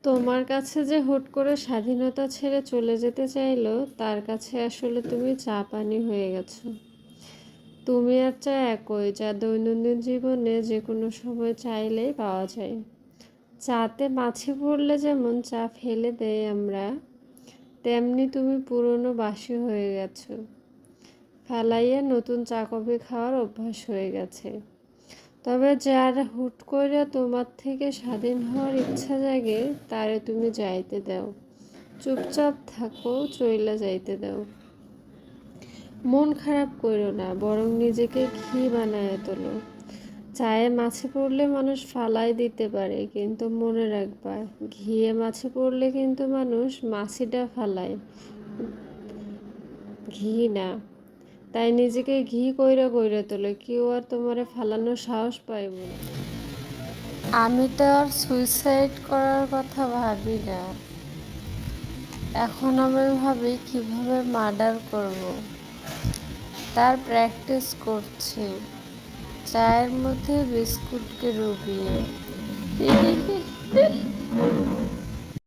তোমার কাছে যে হুট করে স্বাধীনতা ছেড়ে চলে যেতে চাইলো, তার কাছে আসলে তুমি চা পানি হয়ে গেছো। তুমি আর চা একই, যা দৈনন্দিন জীবনে যে কোনো সময় চাইলেই পাওয়া যায়। চাতে মাছি পড়লে যেমন চা ফেলে দেয় আমরা, তেমনি তুমি পুরনো বাসি হয়ে গেছো। ফেলাইয়া নতুন চা কফি খাওয়ার অভ্যাস হয়ে গেছে। তবে যার হুট করে তোমার থেকে স্বাধীন হওয়ার ইচ্ছা জাগে, তারে তুমি যাইতে দাও। চুপচাপ থাকো, চইলা যাইতে দাও। মন খারাপ করো না, বরং নিজেকে ঘি বানায় তোলো। চায়ে মাছি পড়লে মানুষ ফালাই দিতে পারে, কিন্তু মনে রাখবা, ঘিয়ে মাছি পড়লে কিন্তু মানুষ মাছিটা ফালায়, ঘি না। তাই নিজেকে ঘি কইরা কইরা তোলে, কেউ আর তোমারে ফালানোর সাহস পাইব না। আমি তো আর সুইসাইড করার কথা ভাবি না। এখন আমি ভাবি কিভাবে মার্ডার করব, তার প্র্যাকটিস করছি, চায়ের মধ্যে বিস্কুটকে ডুবিয়ে।